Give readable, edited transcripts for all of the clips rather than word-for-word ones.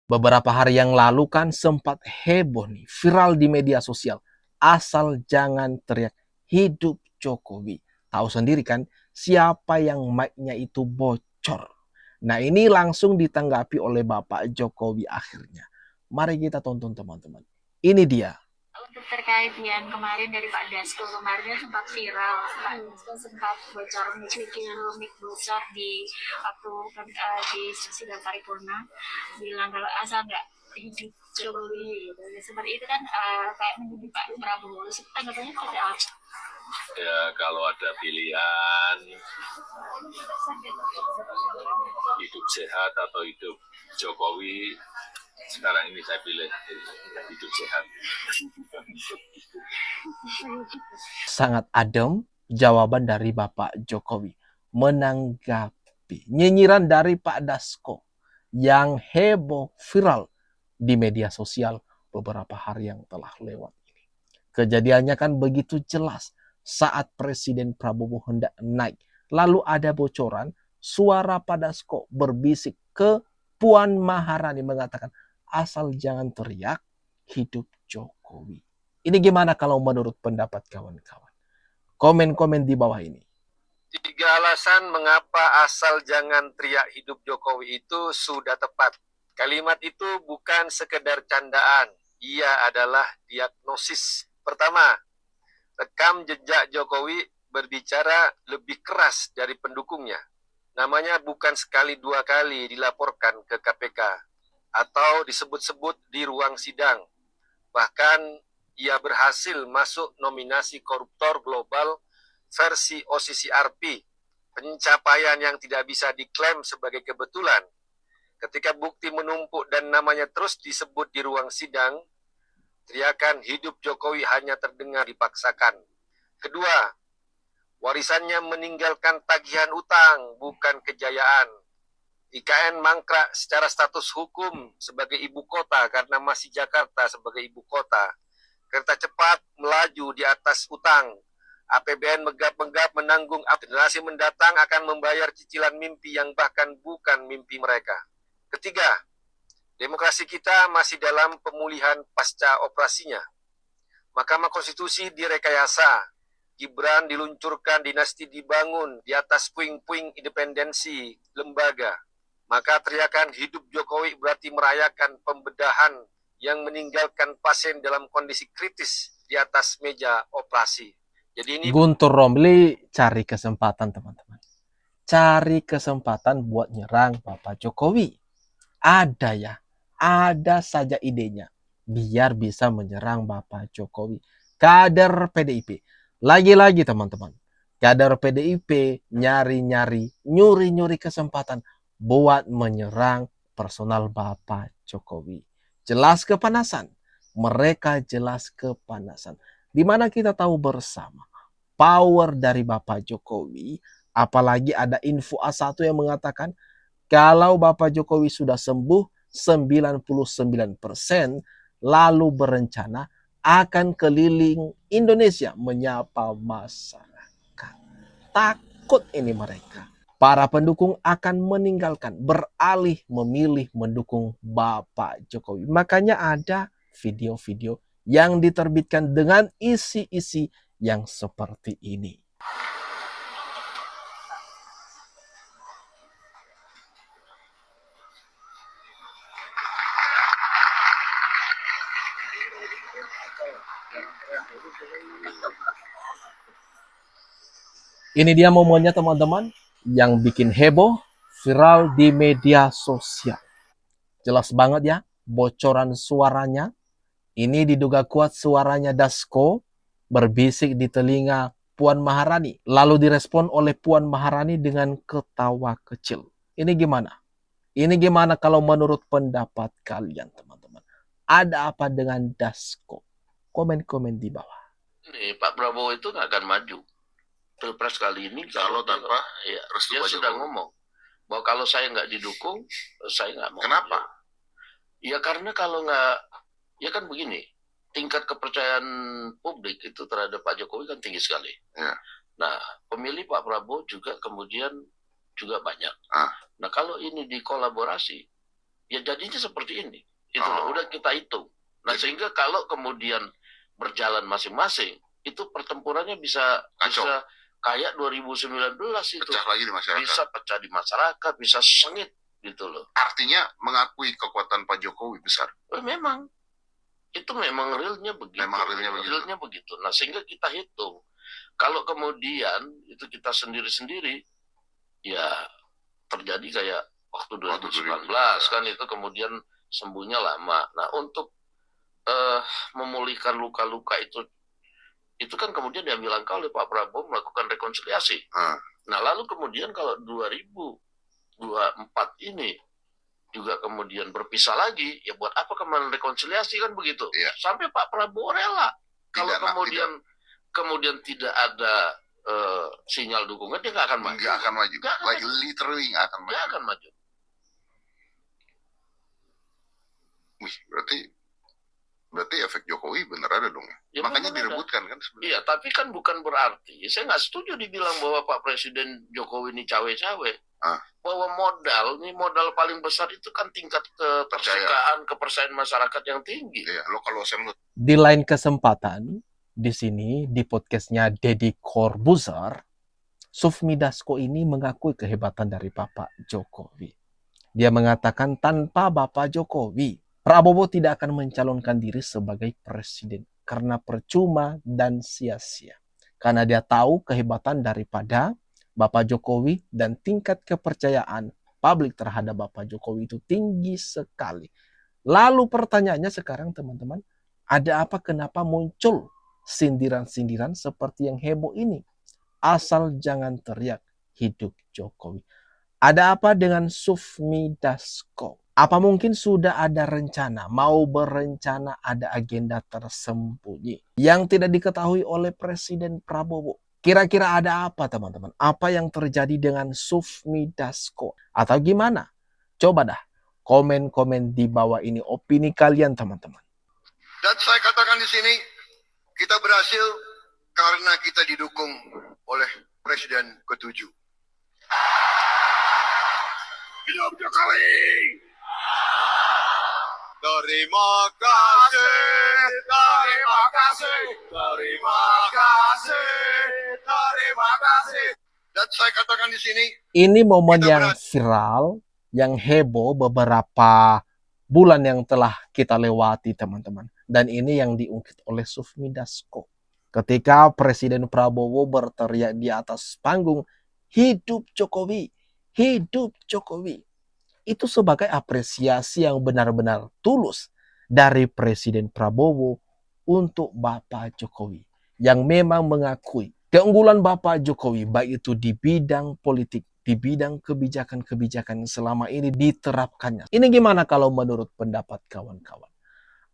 Beberapa hari yang lalu kan sempat heboh nih, viral di media sosial. Asal jangan teriak hidup Jokowi. Tahu sendiri kan siapa yang mic-nya itu bocor. Nah ini langsung ditanggapi oleh Bapak Jokowi akhirnya. Mari kita tonton teman-teman. Ini dia. Untuk terkait yang kemarin dari Pak Dasko kemarin sempat viral, Pak Dasko sempat bocor mic bocor di waktu di sidang paripurna, bilang kalau asal nggak hidup Jokowi gitu. Seperti itu kan kayak menyebut Pak Prabowo. Tanggapannya seperti apa? Ya kalau ada pilihan hidup sehat atau hidup Jokowi, sekarang ini saya pilih hidup sehat. Sangat adem jawaban dari Bapak Jokowi menanggapi nyinyiran dari Pak Dasko yang heboh viral di media sosial beberapa hari yang telah lewat ini. Kejadiannya kan begitu jelas saat Presiden Prabowo hendak naik. Lalu ada bocoran suara Pak Dasko berbisik ke Puan Maharani mengatakan asal jangan teriak hidup Jokowi. Ini gimana kalau menurut pendapat kawan-kawan? Komen-komen di bawah ini. 3 alasan mengapa asal jangan teriak hidup Jokowi itu sudah tepat. Kalimat itu bukan sekedar candaan, ia adalah diagnosis. Pertama, rekam jejak Jokowi berbicara lebih keras dari pendukungnya. Namanya bukan sekali 2 kali dilaporkan ke KPK atau disebut-sebut di ruang sidang. Bahkan ia berhasil masuk nominasi koruptor global versi OCCRP, pencapaian yang tidak bisa diklaim sebagai kebetulan. Ketika bukti menumpuk dan namanya terus disebut di ruang sidang, teriakan hidup Jokowi hanya terdengar dipaksakan. Kedua, warisannya meninggalkan tagihan utang, bukan kejayaan. IKN mangkrak secara status hukum sebagai ibu kota karena masih Jakarta sebagai ibu kota. Kereta cepat melaju di atas utang. APBN megap-megap menanggung generasi mendatang akan membayar cicilan mimpi yang bahkan bukan mimpi mereka. Ketiga, demokrasi kita masih dalam pemulihan pasca operasinya. Mahkamah Konstitusi direkayasa. Gibran diluncurkan, dinasti dibangun di atas puing-puing independensi lembaga. Maka teriakan hidup Jokowi berarti merayakan pembedahan yang meninggalkan pasien dalam kondisi kritis di atas meja operasi. Jadi ini Guntur Romli cari kesempatan teman-teman. Cari kesempatan buat nyerang Bapak Jokowi. Ada ya, ada saja idenya. Biar bisa menyerang Bapak Jokowi. Kader PDIP. Lagi-lagi teman-teman. Kader PDIP nyari-nyari, nyuri-nyuri kesempatan buat menyerang personal Bapak Jokowi. Jelas kepanasan. Mereka jelas kepanasan. Dimana kita tahu bersama power dari Bapak Jokowi, apalagi ada info A1 yang mengatakan kalau Bapak Jokowi sudah sembuh 99%, lalu berencana akan keliling Indonesia menyapa masyarakat. Takut ini mereka. Para pendukung akan meninggalkan, beralih memilih mendukung Bapak Jokowi. Makanya ada video-video yang diterbitkan dengan isi-isi yang seperti ini. Ini dia momennya teman-teman yang bikin heboh, viral di media sosial. Jelas banget ya bocoran suaranya. Ini diduga kuat suaranya Dasko berbisik di telinga Puan Maharani. Lalu direspon oleh Puan Maharani dengan ketawa kecil. Ini gimana? Ini gimana kalau menurut pendapat kalian teman-teman? Ada apa dengan Dasko? Komen-komen di bawah. Nih, Pak Prabowo itu nggak akan maju Pilpres kali ini kalau tanpa ya, dia sudah ngomong bahwa kalau saya nggak didukung, saya nggak mau. Kenapa? Ya karena kalau nggak, ya kan begini, tingkat kepercayaan publik itu terhadap Pak Jokowi kan tinggi sekali. Ya. Nah, pemilih Pak Prabowo juga kemudian juga banyak. Nah, kalau ini dikolaborasi, ya jadinya seperti ini. Itu loh, udah kita hitung. Nah, sehingga kalau kemudian berjalan masing-masing, itu pertempurannya bisa kayak 2019 itu. Pecah lagi di masyarakat. Bisa pecah di masyarakat, bisa sengit gitu loh. Artinya mengakui kekuatan Pak Jokowi besar. Memang. Itu memang realnya begitu. Realnya begitu. Nah, sehingga kita hitung. Kalau kemudian itu kita sendiri-sendiri, ya terjadi kayak waktu 2019 kan, itu kemudian sembuhnya lama. Nah, untuk memulihkan luka-luka itu kan kemudian diambil langkah oleh Pak Prabowo melakukan rekonsiliasi. Nah, lalu kemudian kalau 2024 ini juga kemudian berpisah lagi, ya buat apa kemarin rekonsiliasi kan begitu? Iya. Sampai Pak Prabowo rela. Kalau kemudian tidak ada sinyal dukungan, dia nggak akan maju. Nggak akan maju. Literally nggak akan maju. Nggak akan maju. Wih, berarti efek Jokowi bener ada dong. Ya, makanya direbutkan kan sebenarnya. Iya, tapi kan bukan berarti saya nggak setuju dibilang bahwa Pak Presiden Jokowi ini cawe-cawe. Bahwa modal paling besar itu kan tingkat kepercayaan masyarakat yang tinggi. Iya, lokal lu. Di lain kesempatan, di sini di podcastnya Deddy Corbuzier, Sufmi Dasko ini mengakui kehebatan dari Bapak Jokowi. Dia mengatakan tanpa Bapak Jokowi, Prabowo tidak akan mencalonkan diri sebagai presiden karena percuma dan sia-sia. Karena dia tahu kehebatan daripada Bapak Jokowi dan tingkat kepercayaan publik terhadap Bapak Jokowi itu tinggi sekali. Lalu pertanyaannya sekarang teman-teman, ada apa kenapa muncul sindiran-sindiran seperti yang heboh ini? Asal jangan teriak, hidup Jokowi. Ada apa dengan Sufmi Dasko? Apa mungkin sudah ada rencana, mau berencana ada agenda tersembunyi yang tidak diketahui oleh Presiden Prabowo? Kira-kira ada apa teman-teman? Apa yang terjadi dengan Sufmi Dasko? Atau gimana? Coba dah komen-komen di bawah ini opini kalian teman-teman. Dan saya katakan di sini, kita berhasil karena kita didukung oleh Presiden ke-7. Hidup Jokowi! Terima kasih, terima kasih, terima kasih, terima kasih. Dan saya katakan di sini, ini momen yang viral, yang heboh beberapa bulan yang telah kita lewati teman-teman. Dan ini yang diungkit oleh Sufmi Dasko. Ketika Presiden Prabowo berteriak di atas panggung, hidup Jokowi, hidup Jokowi. Itu sebagai apresiasi yang benar-benar tulus dari Presiden Prabowo untuk Bapak Jokowi. Yang memang mengakui keunggulan Bapak Jokowi baik itu di bidang politik, di bidang kebijakan-kebijakan yang selama ini diterapkannya. Ini gimana kalau menurut pendapat kawan-kawan?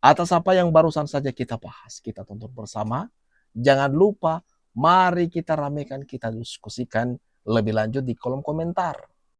Atas apa yang barusan saja kita bahas, kita tonton bersama. Jangan lupa, mari kita ramaikan, kita diskusikan lebih lanjut di kolom komentar.